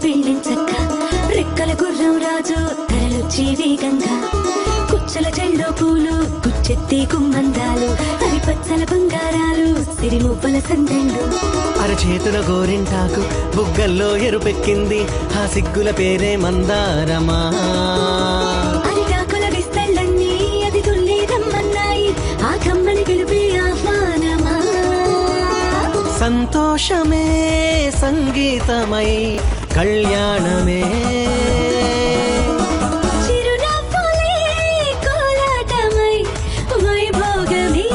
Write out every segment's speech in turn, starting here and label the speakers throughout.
Speaker 1: పెళ్ళించక్క రెక్కల గుర్రం రాజు తరలొచ్చే వేగంగా కుచ్చల చెల్లో పూలు గుచ్చెత్తి కుమ్మందాలు అవి పచ్చల బంగారాలు సిరిమువ్వల సందెళ్ళు
Speaker 2: అరచేతుల గోరింటాకు బుగ్గల్లో ఎరుపెక్కింది ఆ సిగ్గుల పేరే మందారమా
Speaker 1: అరిటాకుల విస్తళ్ళన్నీ అది తుల్లి రమ్మన్నాయి ఆ కమ్మని పిలుపే ఆహ్వానమా
Speaker 2: సంతోషమే సంగీతమై కళ్యాణమే
Speaker 1: చిరునవ్వులే కోలాటమై వైభోగమే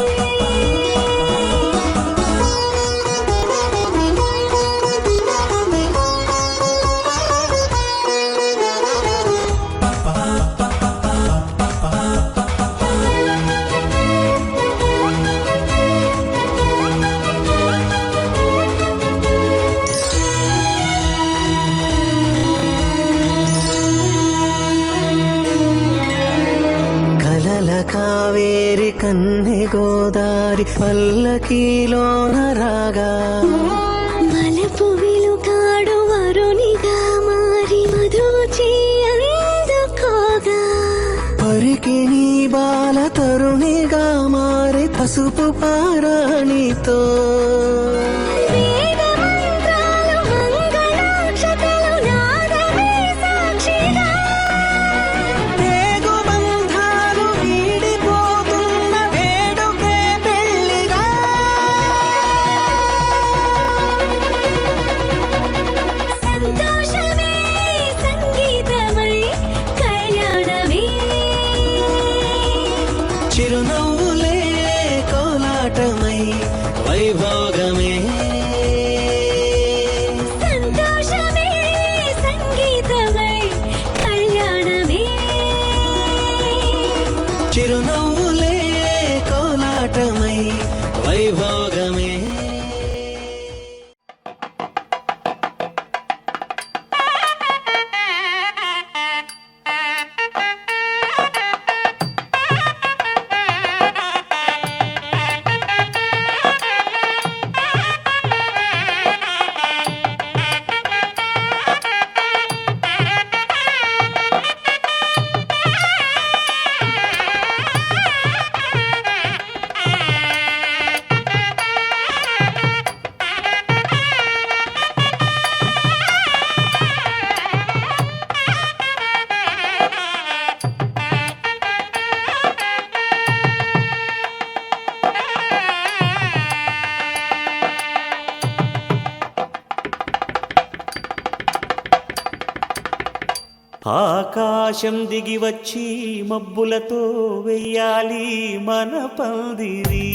Speaker 2: కావేరి కన్నె గోదారి పల్లకీలోన రాగా
Speaker 1: మలపు విలుకాడు వరునిగా మారి మధుచి అందుకోగా
Speaker 2: పరికి నీ బాల తరుణిగా మారి పసుపు పారాణితో చిరునవ్వులే కోలాటమై వైభోగమే
Speaker 1: సంతోషమే సంగీతమై కళ్యాణమే
Speaker 2: చిరునవ్వులే కోలాటమై వైభోగమే
Speaker 3: ఆకాశం దిగి వచ్చి మబ్బులతో వెయ్యాలి మన పందిరి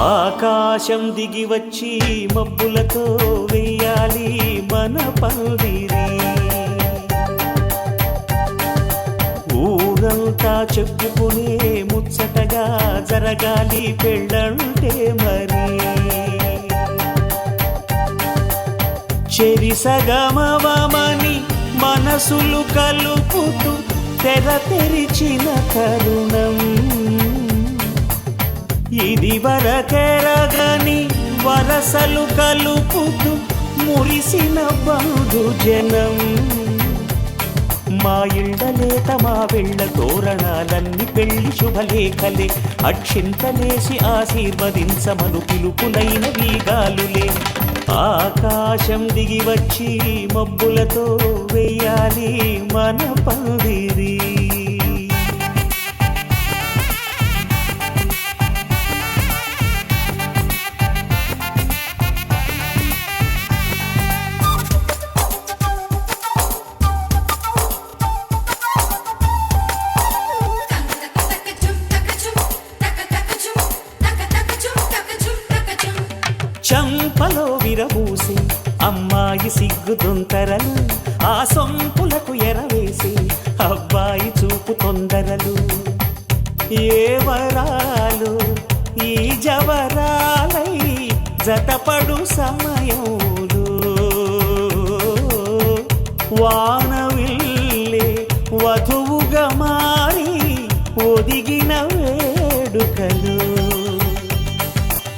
Speaker 3: ఆకాశం దిగి వచ్చి మబ్బులతో వెయ్యాలి మన పందిరి ఊరంతా చెప్పుకునే ముచ్చటగా జరగాలి పెళ్ళంటే మరి చెరిసగమవమని మనసులు కలుపుతూ తెర తెరిచిన తరుణం ఇది వరకెరగని వరసలు కలుపుతూ మురిసిన బంధు జనం మా ఇళ్ళలేత మా వెళ్ళ తోరణాలన్నీ పెళ్లి శుభలేఖలే అక్షింతలేసి ఆశీర్వదించమను పిలుపులైన వీగాలులే ఆకాశం దిగి వచ్చి మబ్బులతో వెయ్యాలి మన పందిరి చంపలో విరబూసి అమ్మాయి సిగ్గుదొంతరలు ఆ సొంపులకు ఎరవేసి అబ్బాయి చూపు తొందరలు ఏ వరాలు జవరాలై జతపడు సమయంలో వానవిల్లే వధువుగా మారి ఒదిగిన వేడుకలు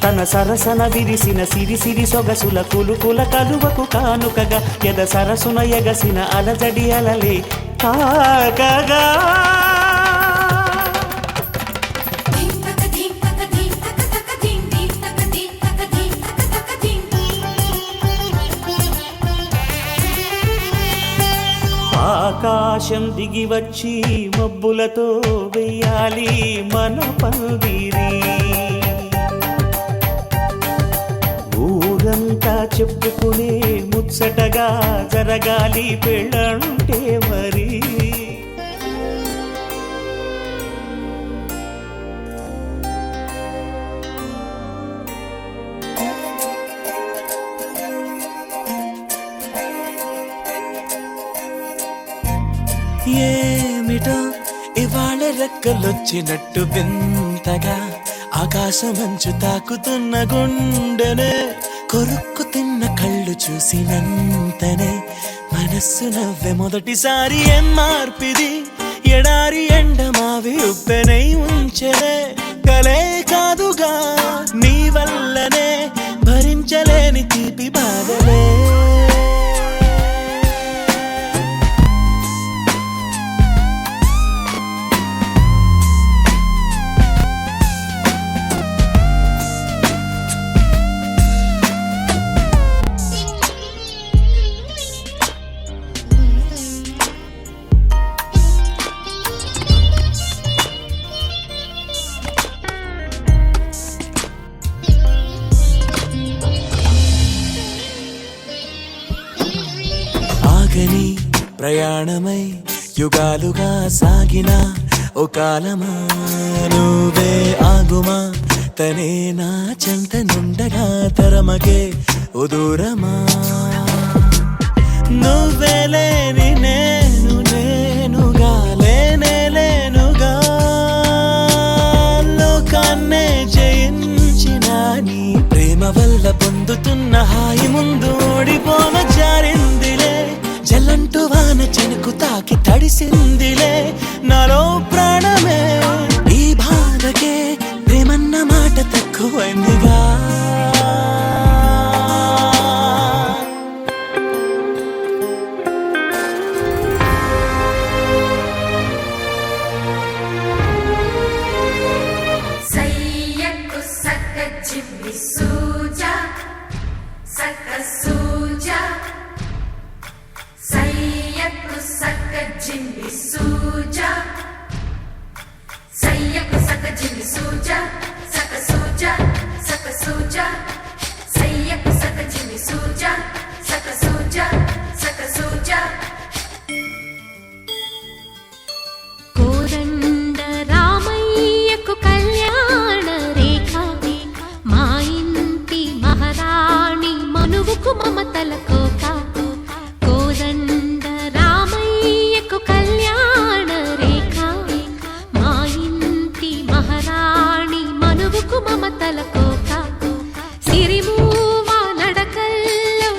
Speaker 3: తన సరసన విరిసిన సిరిసిరి సొగసుల కులుకుల కలువకు కానుకగా ఎద సరసున ఎగసిన అలజడి అలలే తాకగా ఆకాశం దిగి వచ్చి మబ్బులతో వెయ్యాలి మన పందిరి ఊరంతా చెప్పుకునే ముచ్చటగా జరగాలి పెళ్ళంటే మరి
Speaker 2: ఏమిటో ఇవాళ రెక్కలొచ్చినట్టు వింతగా ఆకాశమంచు తాకుతున్న గుండెనే కొరుక్కు తిన్న కళ్ళు చూసినంతనే మనస్సు నవ్వే మొదటిసారి ఏం మార్పిది ఎడారి ఎండమావి ఉప్పెనై ఉంచెనే కలే కాదుగా నీ వల్లనే భరించలేని తీపి బాధలే ఆగని ప్రయాణమై యుగాలుగా సాగిన ఓ కాలమా నువ్వే ఆగుమా తనే నా చెంత నుండగా తరమగే ఓ దూరమా నువ్వే లేని నేను నేనుగా లేనే లేనుగా లోకాన్నే జయించిన నీ ప్రేమ వల్ల పొందుతున్న హాయి ముందు ఓడిపోన జారిందిలే జల్లంటూ వాన చెనుకు తాకి తడిసిందిలే నాలో ప్రాణమే ఈ బాధకే ప్రేమన్న మాట తక్కువైందిగా
Speaker 1: కోదండ రామయ్యకు కళ్యాణ రేఖ మా ఇంటి మహారాణి మనువుకు మమతల కోక కోదండ రామయ్యకు కళ్యాణ రేఖ మా ఇంటి మహారాణి మనువుకు మమతల కోక సిరిమూవ నడకల్లో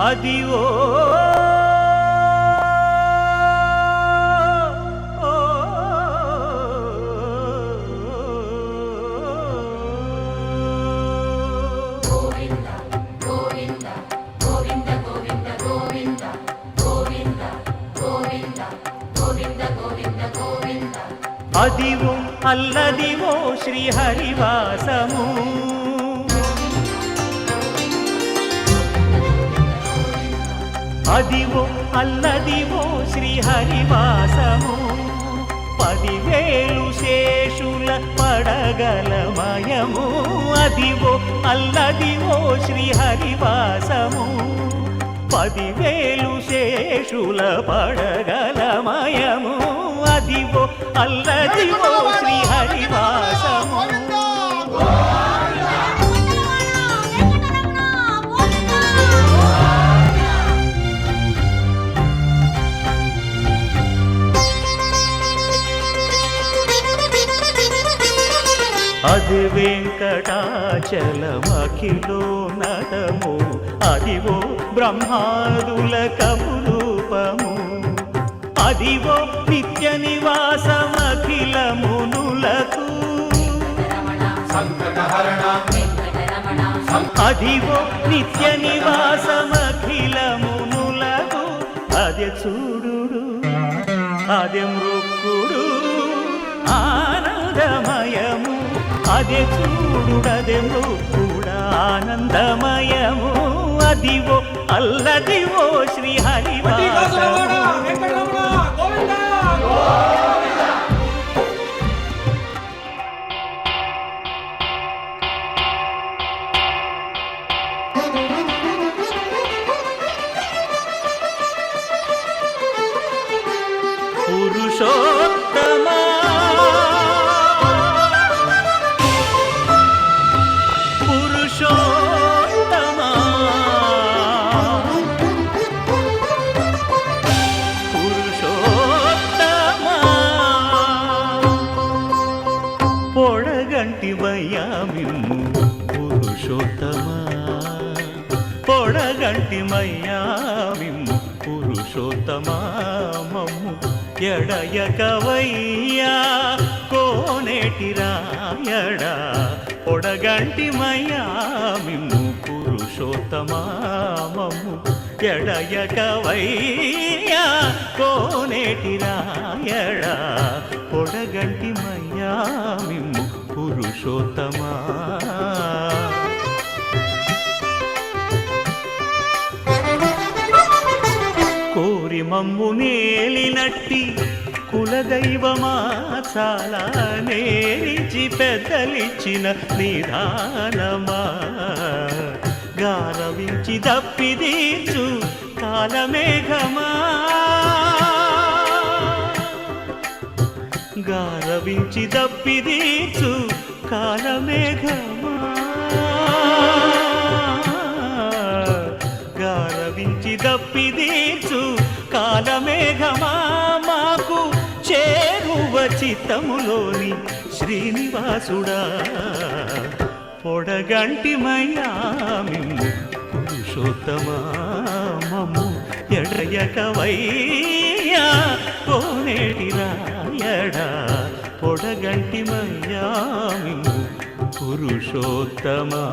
Speaker 3: అదివో అదివో అల్లదివో శ్రీహరివాసము అదివో అల్లదివో శ్రీహరివాసము 10,000 శేషుల పడగలమయము అదివో అల్లదివో శ్రీహరివాసము 10,000 శేషుల పడగలమయము అదివో అల్లదివో శ్రీహరివాసము అది వెంకటాచలమఖిలో నటము అదివో బ్రహ్మాదుల కపురూపము అదివో నిత్య నివాసమఖిల మునులకు అదివో నిత్య నివాసమఖిల మునులకు అదే చూడు అదే మృక్కుడు ఆనందమయము అదే చూడుడదే మృక్కుడ ఆనందమయము అదివో అల్లదివో శ్రీహరివాసము పురుషోత్తమా పురుషోత్తమా పురుషోత్తమా పొడగంటి మయ్యామిమ్ము పురుషోత్తమా పొడగంటి మయ్యామిమ్ము పురుషోత్తమా మమ్ము ఎడయకవయ్యా కోనేటి రాయడా పొడగంటి మయ్యామిమ్ము పురుషోత్తమా మమ్ము ఎడయకవయ్యా కోనేటి రాయడా పొడగంటి మయ్యామిమ్ము పురుషోత్తమా కోరి మమ్ము నేలినట్టి కులదైవమా చాలా నేరిచి పెద్దలిచ్చిన నిధానమా గారవించి దప్పిదీచు కాలమేఘమా గారవించి దప్పిదీచు కాలమేఘమా గారవించి దప్పిదీచు కాలమేఘమా మాకు చేరువ చిత్తములోని శ్రీనివాసుడా పొడగంటి మయ్యామిమ్ము పురుషోత్తమా మమ్ము ఎడయకవయ్యా కోనేటి రాయడా పొడగంటి మయ్యామిమ్ము పురుషోత్తమా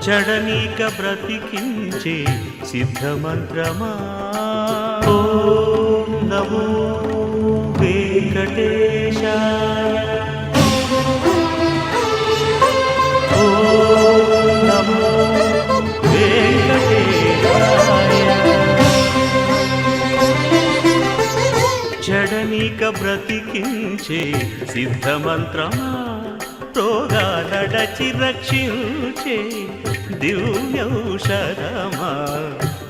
Speaker 3: చడనీక బ్రతికించే సిద్ధమంత్రమా ఓం నమో వెంకటేశాయ ఓం నమో వెంకటేశాయ చడనీక బ్రతికించే సిద్ధమంత్రమా రోగాలడచి రక్షించే దివ్యౌషధమా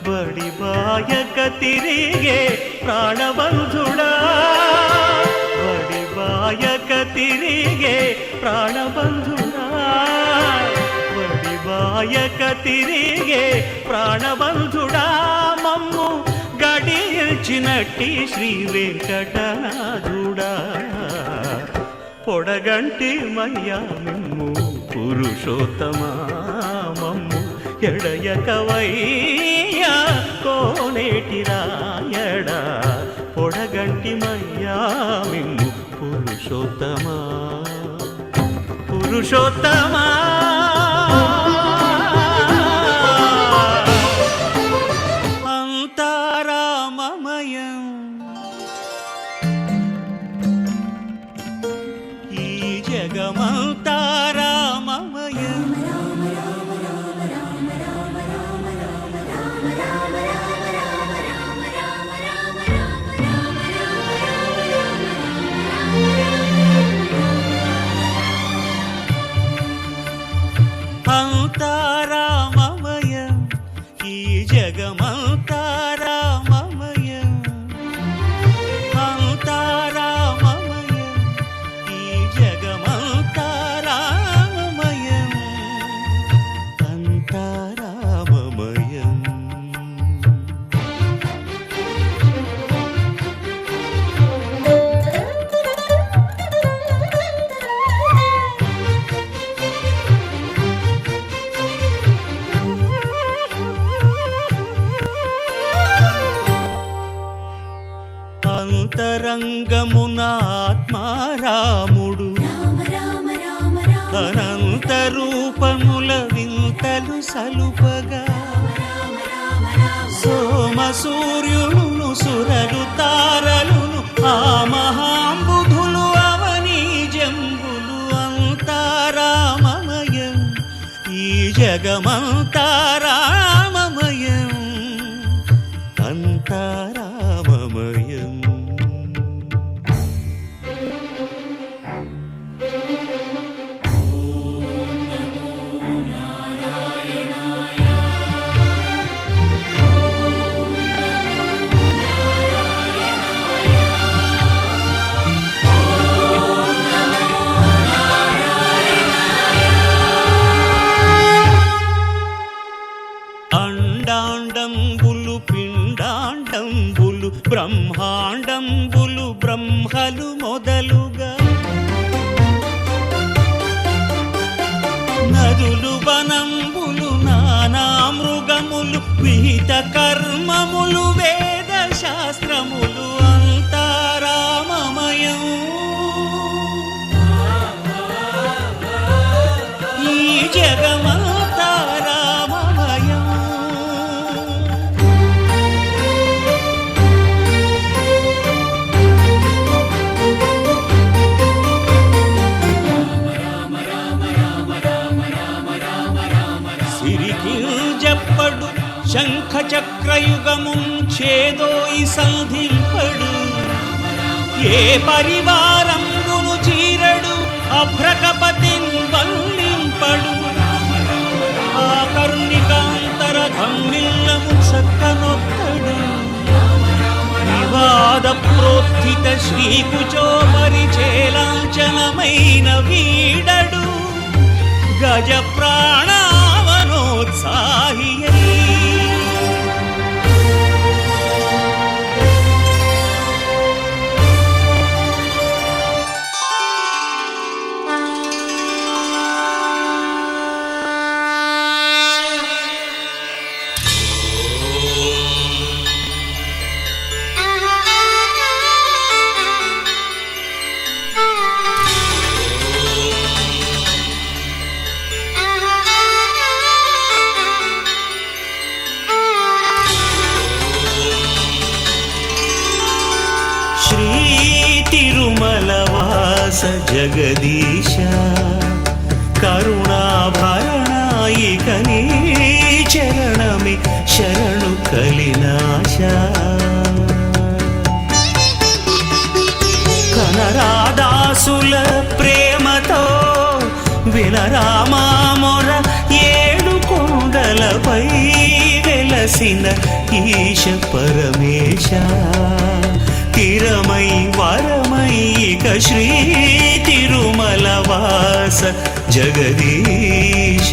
Speaker 3: బడిబాయక తిరిగే ప్రాణబంధుడా బడిబాయక తిరిగే ప్రాణబంధుడా బడిబాయ మాయక తిరిగే ప్రాణబంధుడా మమ్ము గడిచినట్టి శ్రీ వెంకటనాథుడా పొడగంటి మయ్యా మిమ్ము పురుషోత్తమా మమ్ము ఎడయకవయ్యా కోనేటి రాయడా పొడగంటి మయ్యా మిమ్ము పురుషోత్తమా పురుషోత్తమా అంతారామమయం ఈ జగమంతారామమయం అంతారామమయం ఈ జగమంతారామమయం అంతారామమయం ఈ జగమంతారామమయం అంతారామమయం అంతరంగమున ఆత్మారాముడు అనంత రూపముల వింతలు సలుపగా సోమ సూర్యులను సురలు తారలును ఆ మహాంబుధులు అవనీ జంబులు అంతారామమయం ఈ జగమంతారామమయం అంతారామమయం అండాండంబులు పిండాండంబులు బ్రహ్మాండంబులు బ్రహ్మలు మొదలుగా నదులు వనంబులు నానా మృగములు విహిత కర్మములు వేద శాస్త్రములు అంతారామమయం ఈ జగమంతారామమయం సిరికింజప్పడు శంఖ చక్రయుగముం చేదోయి సంధింపడు ఏ పరివారంబును చీరడు అభ్రకపతిన్ వల్లింపడు ఆ కరుణికాంతర ధమ్మిల్లము చక్కనొక్కడు వివాద ప్రోత్థిత శ్రీకుచో పరిచేలాంచనమైన వీడడు గజ ప్రాణావనోత్సాహియై తిరుమలవాస జగదీశ కరుణాభరణాయిక నీ చరణమి శరణు కలినాశ కనరాదాసుల ప్రేమతో వినరామామొర ఏడు కొండలపై వెలసిన ఈశ పరమేశ తిరమై వరమై ఇక శ్రీ తిరుమలవాస జగదీశ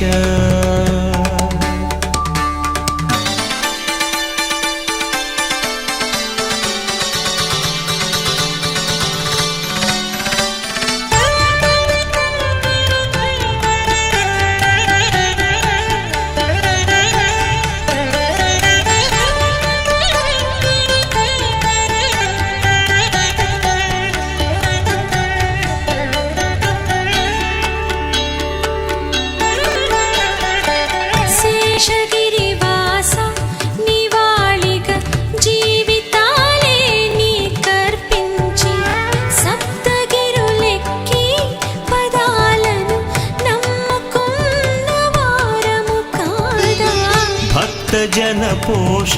Speaker 3: జన పోష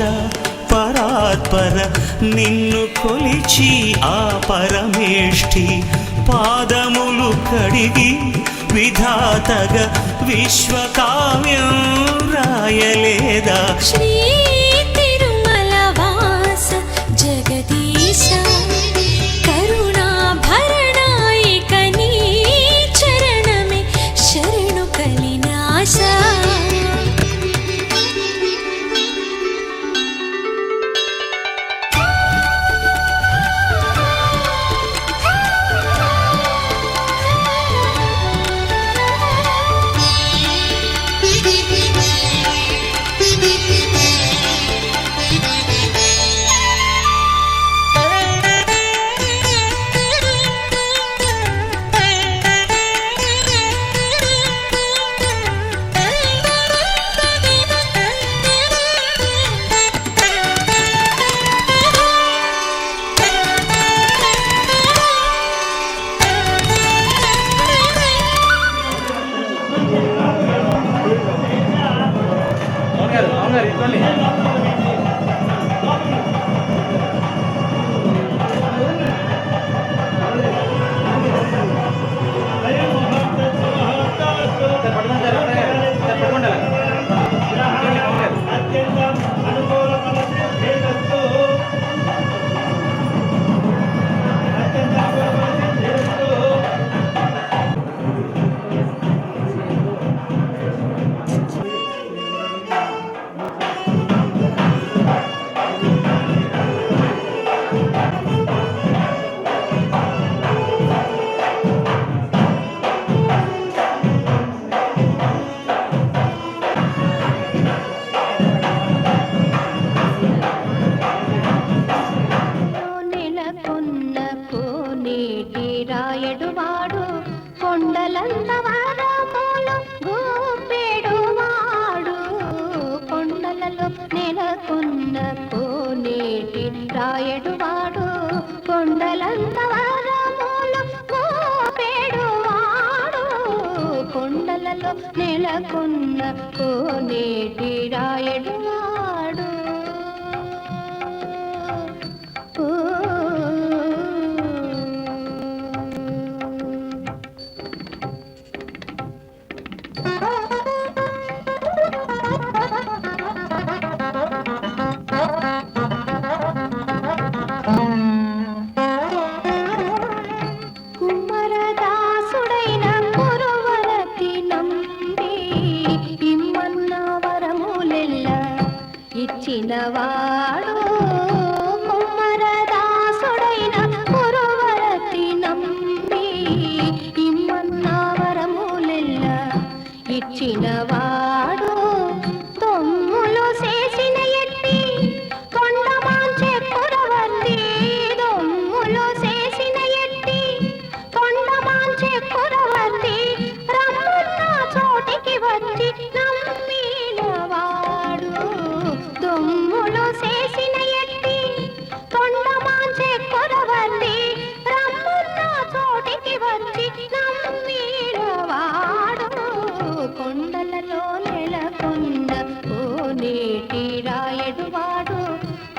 Speaker 3: పరాత్పర నిన్ను కొలిచి ఆ పరమేష్ఠి పాదములు కడిగి విధాతగా విశ్వకావ్యం రాయలేదా
Speaker 1: శ్రీ తిరుమల వాస జగదీశ కరుణాభరణాయిక నీ చరణమే శరణు కలినాశ రాయడువాడు కొండలంత వరములు గోపెడువాడు కొండలలో నెలకొన్న కోనేటి రాయడువాడు కొండలంత వరములు గోపెడువాడు కొండలలో నెలకొన్న కోనేటి రాయడువాడు కుమ్మరదాసుడైన పురవరతి నంబి ఇమ్మన్న వరములెల్ల ఇచ్చినవాడు కుమ్మరదాసుడైన పురవరతి నంబి ఇమ్మన్న వరములెల్ల ఇచ్చినవాడు దొమ్ములు చేసిన ఎట్టి కొండమాంచె పురవర్తి దొమ్ములు చేసిన ఎట్టి కొండమాంచె పురవర్తి రమ్మన్న చోటికి వచ్చి నమ్మినవాడు దొమ్ములు చేసిన ఎట్టి కొండమాంచె పురవర్తి రమ్మన్న చోటికి వచ్చి నమ్మినవాడు కొండలలో నెలకొన్న కోనేటి రాయడువాడు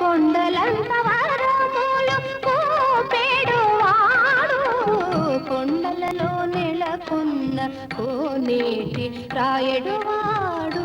Speaker 1: కొండలంత వరములు కోపెడువాడు కొండలలో నెలకొన్న కోనేటి రాయడువాడు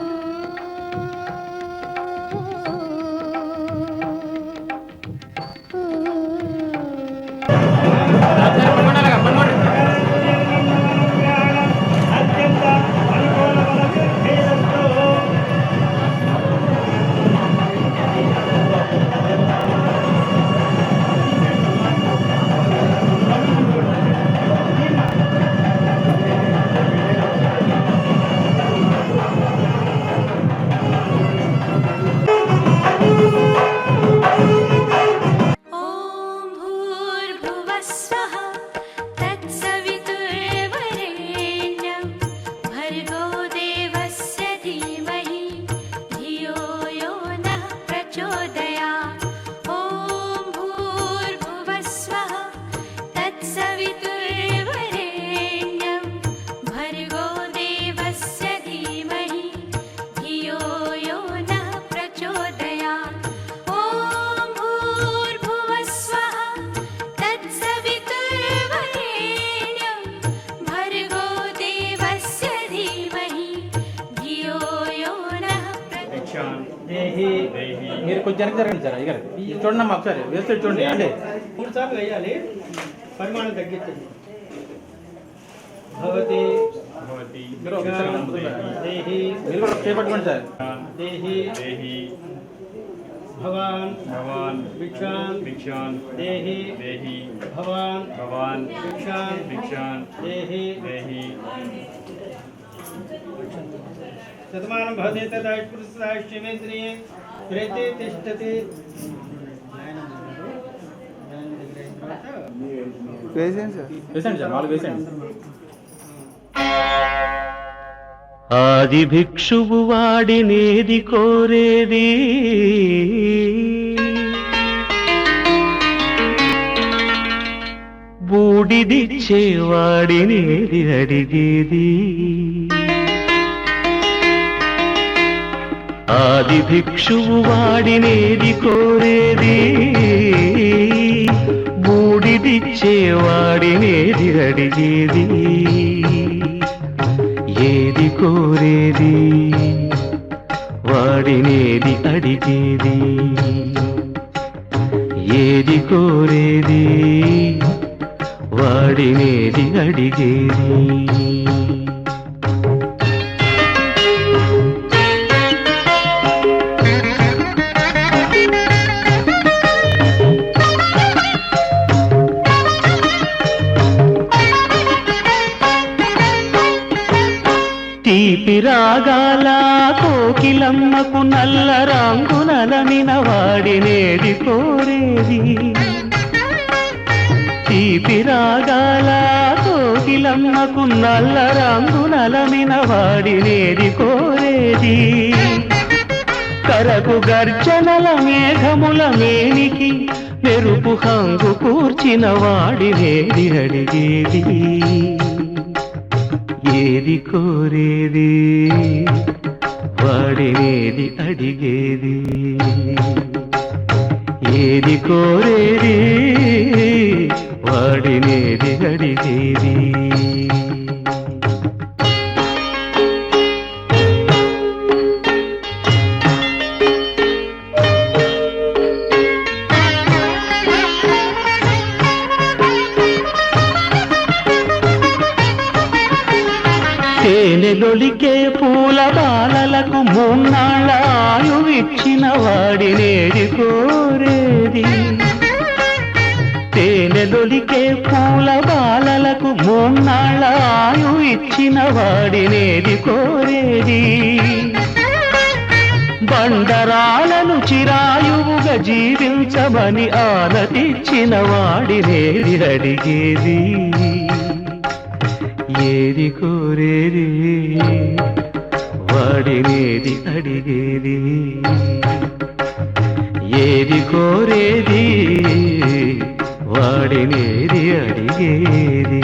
Speaker 4: మీరు కొంచెం వెనక్కి జరగండి సార్ అయ్యారు చూడండి అమ్మా ఒకసారి వేస్తే చూడండి అంటే
Speaker 5: 3 సార్లు వేయాలి. పరిమాణం తగ్గించండి. భవతి
Speaker 4: మీరు ఒకసారి
Speaker 5: దేహి
Speaker 4: మీరు కూడా చేపట్టుకోండి సార్
Speaker 5: దేహి భవాన్ భిక్షాన్ దేహి భవాన్ భిక్షాన్ దేహి శతమానం భవతి తదాయుష్పురుషాయుష్యమేంద్రియే ప్రేతే తిష్టతి.
Speaker 4: వేసండి సార్ వాళ్ళు వేసండి
Speaker 3: ఆది భిక్షువు వాడినేది కోరేది బూడిదిచ్చేవాడినేది అడిగేది ఆది భిక్షువు వాడినేది కోరేది బూడిదిచ్చేవాడినేది అడిగేది ఏది కోరేది వాడినేది అడిగేది ఏది కోరేది వాడినేది అడిగేది తీపి రాగాల కోకిలమ్మకు నల్ల రంగునలమిన వాడినేది కోరేది తీపి రాగాల కోకిలమ్మకు నల్ల రంగునలమిన వాడినేది కోరేది కరకు గర్జనల మేఘముల మేనికి మెరుపు హంగు కూర్చిన వాడినేది అడిగేది ఏది కోరేది వాడినేది అడిగేది ఏది కోరేది వాడినేది అడిగేది తేనెలొలికే పూల బాలలకు మూన్నాళ్ళ ఆయువిచ్చిన వాడినేది కోరేది తేనెలొలికే పూల బాలలకు మూన్నాళ్ళ ఆయువిచ్చిన వాడినేది కోరేది బండరాలను చిరాయువుగా జీవించమని ఆనతిచ్చిన వాడినేది అడిగేది ఏది కోరేది వాడినేది అడిగేది ఏది కోరేది వాడినేది అడిగేది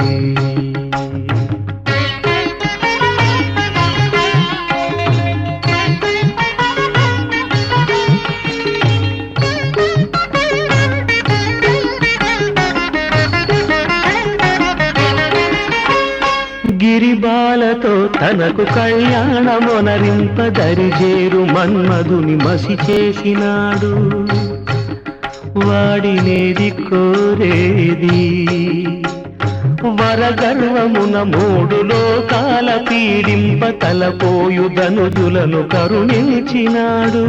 Speaker 3: గిరిబాలతో తనకు కళ్యాణమొనరింప దరిజేరు మన్మధుని మసి చేసినాడు వాడినేది కోరేది వరగర్వమున మూడు లోకాల పీడింప తలపోయు ధనుజులను కరుణించినాడు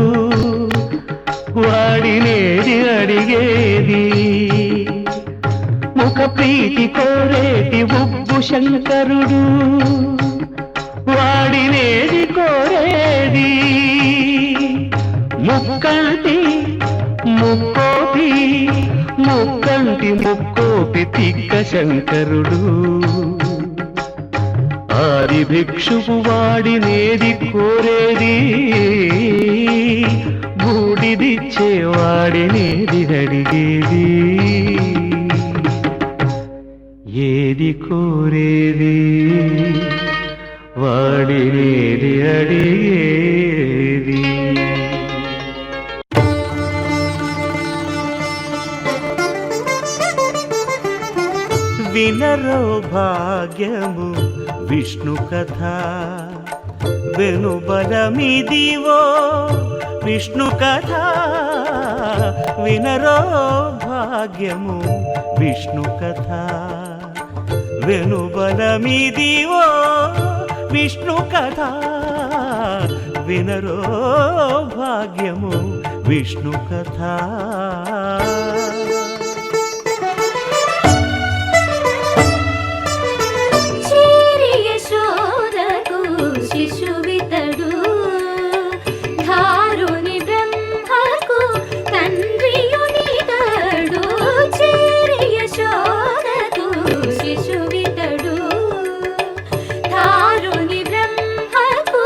Speaker 3: వాడినేది అడిగేది ముఖ ప్రీతి కోరేటి ఉబ్బు శంకరుడు వాడినేది కోరేది ముక్కంటి ముక్కోపి ముక్కంటి ముక్కోపి తిక్క శంకరుడు ఆది భిక్షువు వాడినేది కోరేది బూడిదిచ్చేవాడినేది అడిగేది ఏది కోరేది వాడినేది అడిగేది వినరో భాగ్యము విష్ణు కథ వెనుబలమిదివో విష్ణు కథ వినరో భాగ్యము విష్ణు కథ వెనుబలమిదివో విష్ణు కథ వినరో భాగ్యము విష్ణు కథ
Speaker 1: చేరి యశోదకు శిశువితడు ధారుని బ్రహ్మకు తండ్రియునితడు చేరి యశోదకు శిశువితడు ధారుని బ్రహ్మకు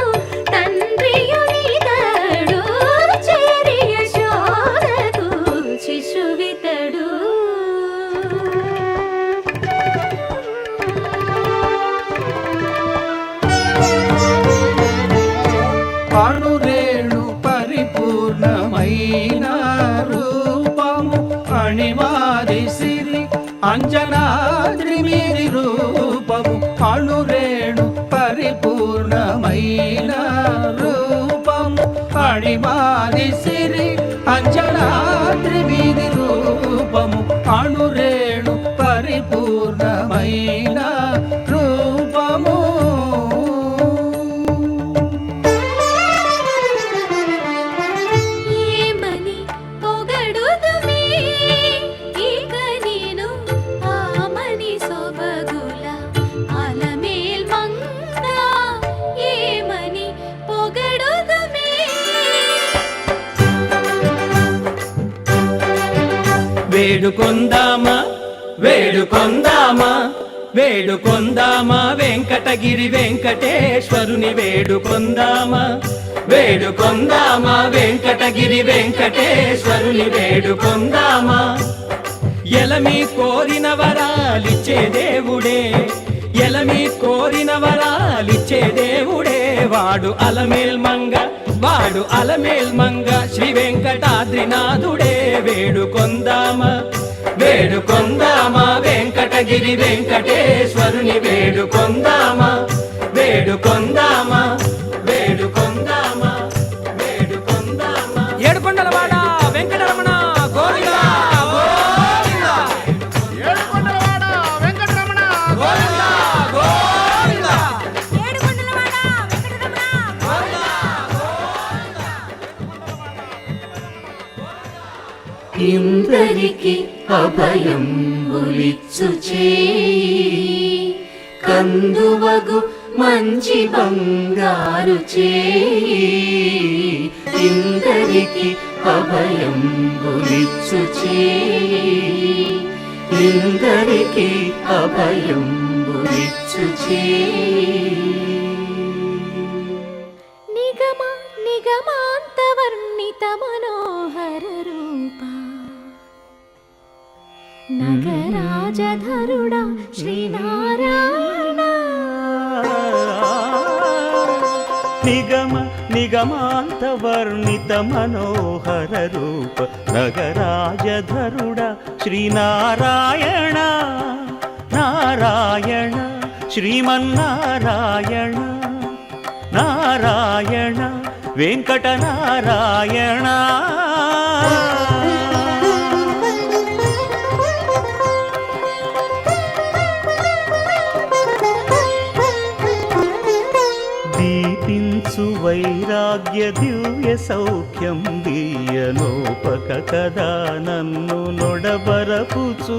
Speaker 1: తండ్రియునితడు చేరి యశోదకు శిశువితడు
Speaker 5: అణురేణు పరిపూర్ణమైన రూపము అణిమాది సిరి అంజనాద్రి మీది రూపము అణురేణు పరిపూర్ణమైన రూపము అణిమాది సిరి అంజనాద్రి మీది రూపము అణురేణు పరిపూర్ణమైన రూపము
Speaker 1: ఏమని పొగడుదుమే ఇక నేను ఆమని సొబగుల అలమేల్ మంగ ఏమని పొగడుదుమే
Speaker 5: వేడుకొందామా వేడుకొందామా వేడుకొందామా వెంకటగిరి వెంకటేశ్వరుని వేడుకొందామా వేడుకొందామా వెంకటగిరి వెంకటేశ్వరుని వేడుకొందామా ఎలమి కోరిన వరాలిచ్చే దేవుడే ఎలమి కోరిన వరాలిచ్చే దేవుడే వాడు అలమేల్ మంగ శ్రీ వెంకటాద్రినాథుడే వేడుకొందామా వేడుకొందామా వెంకటగిరి వెంకటేశ్వరుని వేడుకొందామా వేడుకొందామా వేడుకొందామా వేడుకొందామా ఏడుకొండలవాడ వెంకటరమణ గోవిందా గోవిందా ఏడుకొండలవాడ వెంకటరమణ గోవిందా గోవిందా
Speaker 1: ఏడుకొండలవాడ వెంకటరమణ
Speaker 5: గోవిందా
Speaker 2: ఇందరికి అభయం బులిచ్చు చేయి కందువగు మంచి బంగారు చేయి ఇందరికి అభయం బులిచ్చు చేయి ఇందరికి అభయం బులిచ్చు చేయి
Speaker 1: నిగమ నిగమాంతవర్ణిత మనోహర రూప నగరాజధరుడా శ్రీనారాయణ
Speaker 3: నిగమ నిగమాంత వర్ణిత మనోహర రూప నగరాజధరుడ శ్రీనారాయణ నారాయణ శ్రీమన్నారాయణ నారాయణ వెంకట నారాయణ దీపించు వైరాగ్య దివ్య సౌఖ్యం దీయలోపక కదా నన్ను నొడబరపుచు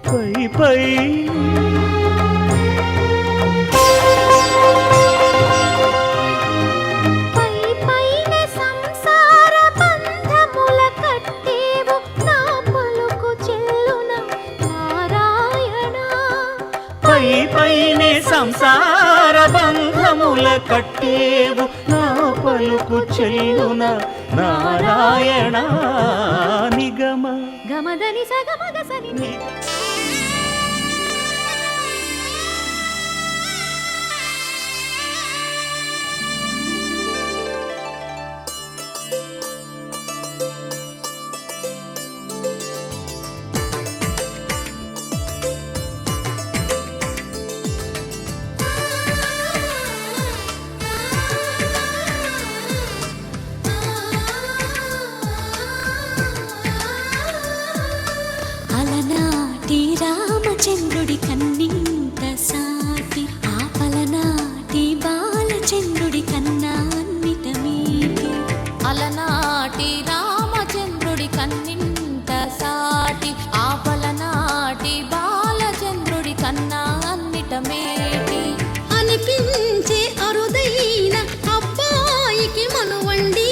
Speaker 3: పై పై
Speaker 1: పై పైన సంసార బంధముల కట్టేవు నా పలుకు చెల్లున నారాయణ
Speaker 3: పై పైనే సంసార బంధముల కట్టేవు నా పలుకు చెల్లున నారాయణ నిగమ
Speaker 1: గమదని సగమగసని మాటమేటి అనిపించే అరుదైన అబ్బాయికి మనువండి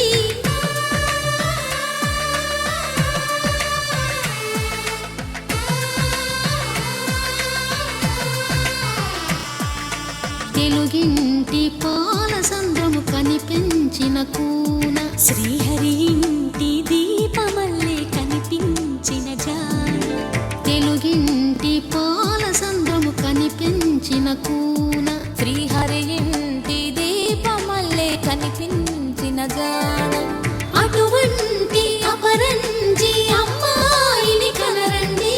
Speaker 1: తెలుగింటి పాల సంద్రము కనిపించిన కూన శ్రీహరి ఇంటి దీపమల్లే కనిపించిన జాన తెలుగింటి పాల సంద్రము కనిపించిన కూన శ్రీహరి ఇంటి దీపమల్లే కనిపించిన జాన అటువంటి అపరంజి అమ్మాయిని కనరండి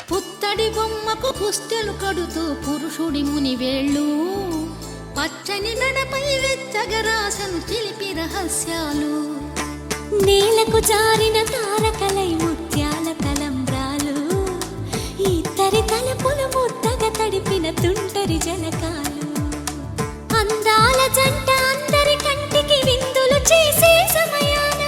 Speaker 1: పుత్తడి బొమ్మకు పుస్తెలు కడుతూ పురుషుడి ముని వేళ్ళు పచ్చని మెడపై వెచ్చగరాసను చిలిపి రహస్యాలు నేలకు జారిన తారకలై ముత్యాల తలంబ్రాలు ఇద్దరి తలపులు ముద్దగా తడిపిన తుంటరి జలకాలు అందాల జంట అందరి కంటికి విందులు చేసే సమయాన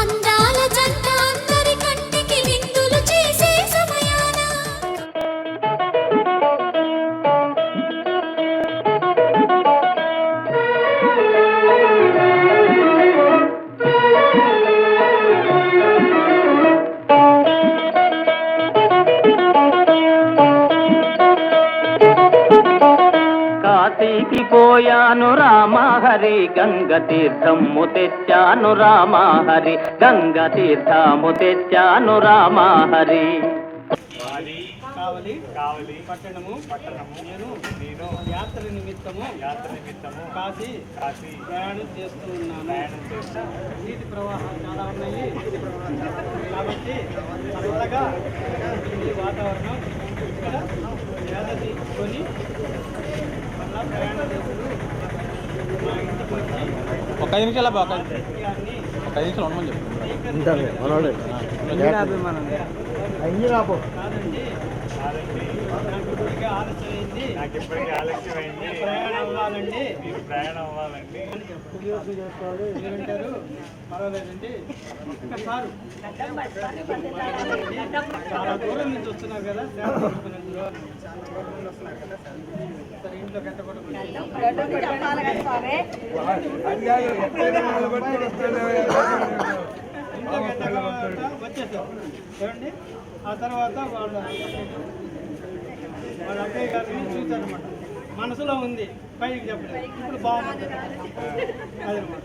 Speaker 1: అందాల జంట అందరి కంటికి విందులు చేసే సమయాన
Speaker 3: కాశీకి పోయాను రామహరి గంగ తీర్థము తెచ్చాను రామహరి గంగ తీర్థము తెచ్చాను రామహరి
Speaker 5: కావలి పట్టణము నేను యాత్ర నిమిత్తము కాశీ ప్రయాణం చేస్తూ ఉన్నాను. నీటి ప్రవాహాలు చాలా ఉన్నాయి కాబట్టి చల్లగా ఈ వాతావరణం ఇక్కడ యాద తీసుకొని మళ్ళా ప్రయాణం చేస్తూ మా ఇంటికి వచ్చి
Speaker 4: ఒక 5 నిమిషాలు బాగా
Speaker 5: సత్యాన్ని
Speaker 4: ఒక 5 నిమిషాలు ఉండమని చెప్పు
Speaker 5: కాదండి నాకు ఇప్పటికే ఆలస్యమైంది ప్రయాణం అవ్వాలండి మీరంటారు పర్వాలేదండి ఒక్కసారి చాలా దూరం నుంచి వస్తున్నారు కదా సరే ఇంట్లో గంట వచ్చేసాం చూడండి. ఆ తర్వాత వాళ్ళ అక్కయ్య గారిని చూశారనమాట. మనసులో ఉంది పైకి చెప్పలేదు. ఇప్పుడు బాగుంది అదనమాట.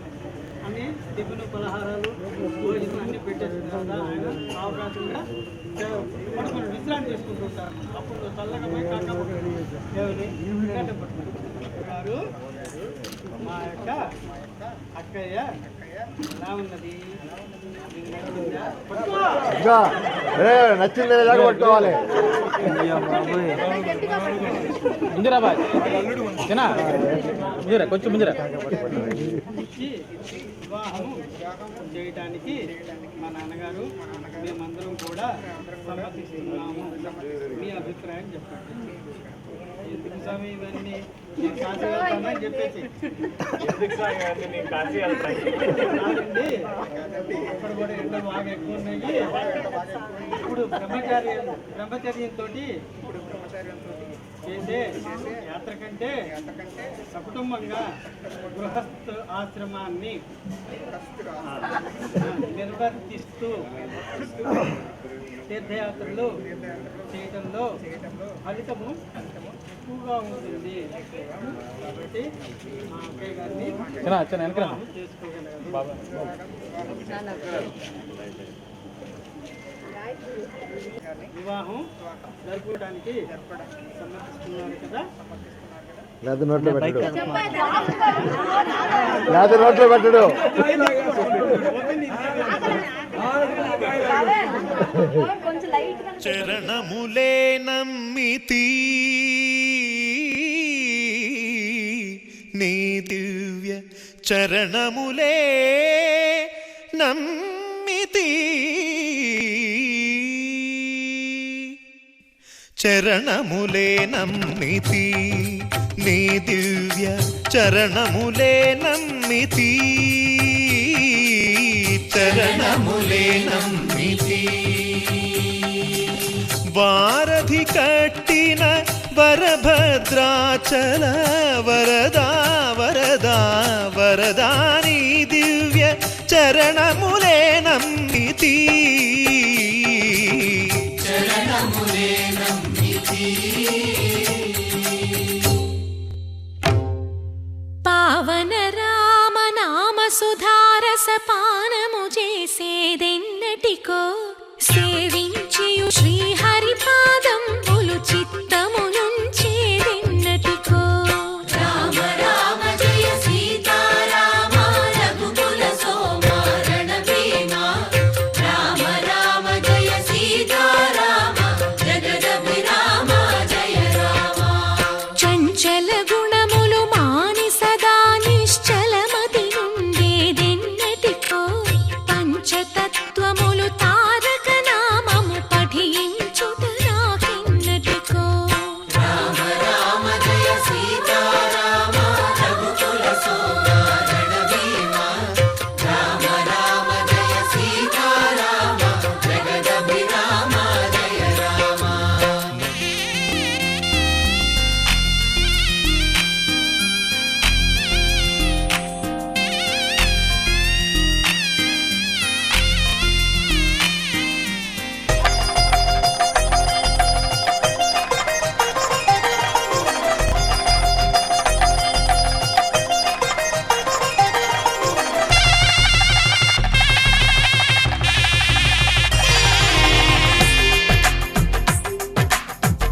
Speaker 5: అన్ని టిఫిన్ పలహారాలు భోజనం అన్ని పెట్టేసిన తర్వాత ఆయన అవకాశంగా పడుకుని విశ్రాంతి చేసుకుంటుంటారు. అప్పుడు చల్లగా పోయి కాకపోతే మా యొక్క అక్కయ్య ఎలా ఉన్నది
Speaker 6: నచ్చింది పట్టుకోవాలి.
Speaker 4: ముందురా బాయ్ చిన్నా ముందురా కొంచెం ముందురా.
Speaker 5: వివాహం చేయడానికి మా నాన్నగారు మేమందరం కూడా సమ్మతిస్తున్నాము. మీ అభిప్రాయం చెప్పండి. ఎందుకు స్వామి ఇవన్నీ నేను కాశీ వెళ్తానని చెప్పేసి కాదండి. ఇక్కడ కూడా ఎండ బాగా ఎక్కువ ఉన్నాయి. ఇప్పుడు బ్రహ్మచర్యంతో చేసే యాత్ర కంటే సకుటుంబంగా గృహస్థ ఆశ్రమాన్ని నిర్వర్తిస్తూ తీర్థయాత్రలు చేయటంలో ఫలితము ఎక్కువగా ఉంటుంది. కాబట్టి మా అక్కయ్య గారిని వివాహం చేసుకోగలరు. వివాహం జరుపుకోవడానికి సమ్మతిస్తున్నారు కదా.
Speaker 6: లేదా నోట్లో పెట్టడు
Speaker 7: చరణములే నమ్మితి నీ దివ్య చరణములే నమ్మితి చరణములే నమ్మితి నీ దివ్య చరణములే నమ్మితి చరణములే నమ్మితి వారధి కట్టిన వరభద్రాచల వరదా వరదా వరదాని దివ్య చరణములే నమ్మితి చరణములే నమ్మితి
Speaker 1: పావన రామ నామ సుధారస పానము చేసేదెన్నటికో సేవించియు శ్రీహరి పాదంబులు చిత్తమునుంచేదెన్నటికో రామ రామ జయ సీతారామ రఘుకుల సోమ రణభీమ రామ రామ జయ సీతారామ జగదభిరామ జయ రామ చంచల గుణములు మాని సదా నిశ్చలమతి నుండేదెన్నటికో పంచతత్వములు తారక నామము పఠించుట నాకెన్నటికో రామ రామ జయ సీతారామ రఘుకుల సోమ రణభీమ రామ రామ జయ సీతారామ జగదభిరామ జయ రామ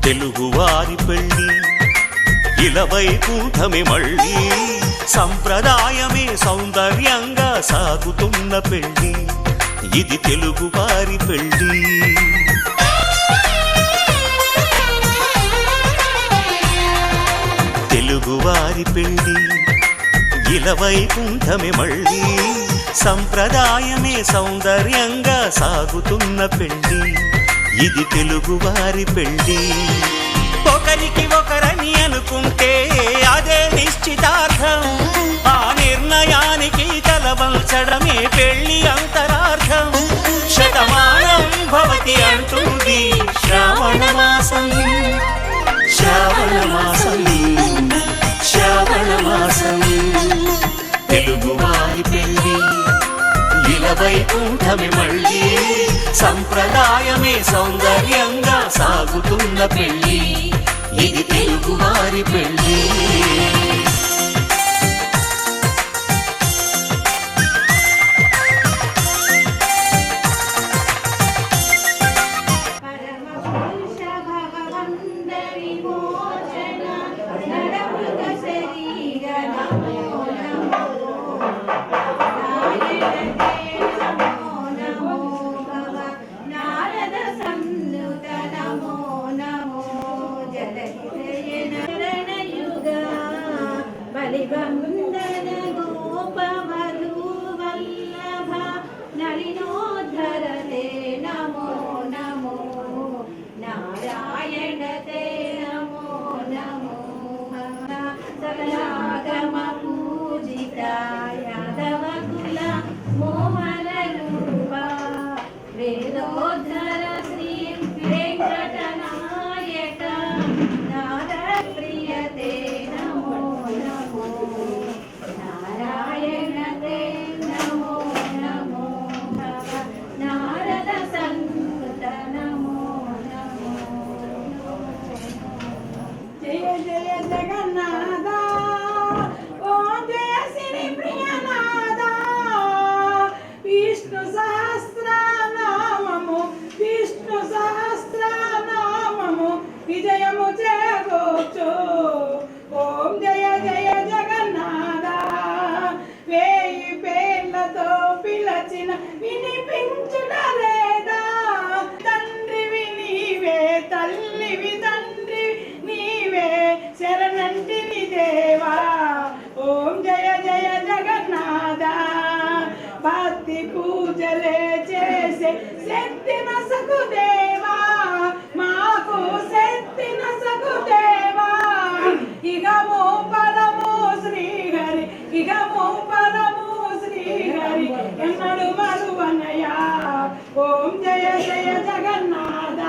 Speaker 7: తెలుగువారి పెళ్ళి ఇలవైకుంఠమి మళ్ళీ సంప్రదాయమే సౌందర్యంగా సాగుతున్న పెళ్ళి ఇది తెలుగువారి పెళ్ళి తెలుగువారి పెళ్ళి ఇలవైకుంఠమి మళ్ళీ సంప్రదాయమే సౌందర్యంగా సాగుతున్న పెళ్ళి ఇది తెలుగువారి పెళ్ళి ఒకరికి ఒకరని అనుకుంటే అదే నిశ్చితార్థం ఆ నిర్ణయానికి తలవంచడమే పెళ్ళి అంతరార్థం శతమానం భవతి అంటుంది శ్రావణ మాసం శ్రావణ మాసం శ్రావణ మాసం తెలుగువారి పెళ్ళి ఇలవైకుంఠమి మళ్ళీ సంప్రదాయమే సౌందర్యంగా సాగుతున్న పెళ్ళి ఇది తెలుగువారి పెళ్ళి
Speaker 8: పిలిచిన వినిపించుట లేదా తండ్రివి నీవే తల్లివి తండ్రి నీవే శరణంటిని దేవా ఓం జయ జయ జగన్నాథ భక్తి పూజలే చేసే శక్తి నసకు దేవా మాకు శక్తి నసకు దేవా ఇగమో పరమో శ్రీహరి ఇగమో పరమో శ్రీహరి ఎన్నడు మరువనయా ఓం జయ జయ జగన్నాథ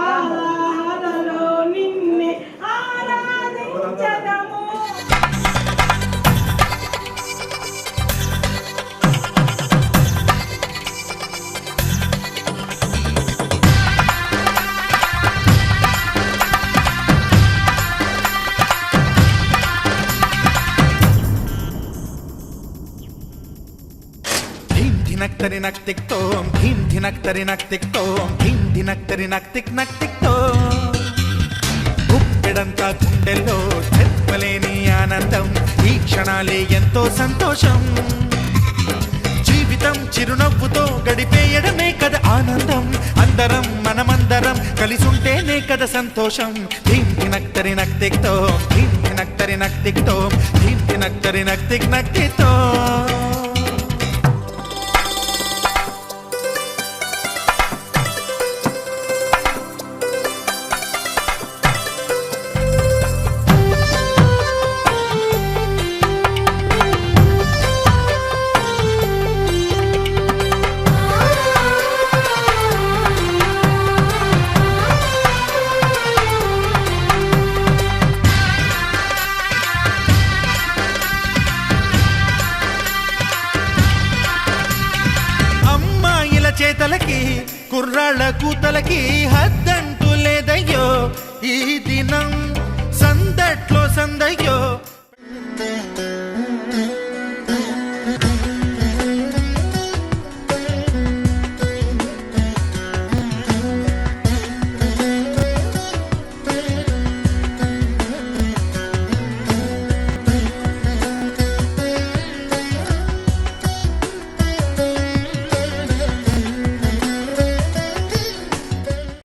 Speaker 8: ఆరాధనలో నిన్నే ఆరాధించదము
Speaker 9: ధినక్తరి నక్తిక్తోం ధీం ధినక్తరి నక్తిక్తోం ధీం ధినక్తరి నక్తిక్తోం గుప్పెడంతా గుండెల్లో చెప్పలేని ఆనందం ఈ క్షణాలే ఎంతో సంతోషం జీవితం చిరునవ్వుతో గడిపేయడమే కదా ఆనందం అందరం మనమందరం కలిసుంటేనే కదా సంతోషం ధీం ధినక్తరి నక్తిక్తోం ధీం ధినక్తరి నక్తిక్తోం ధీం ధినక్తరి నక్తిక్తోం చేతలకి కుర్రాళ్ళ కూతలకి హద్దంటూ లేదయ్యో ఈ దినం సందట్లో సందయ్యో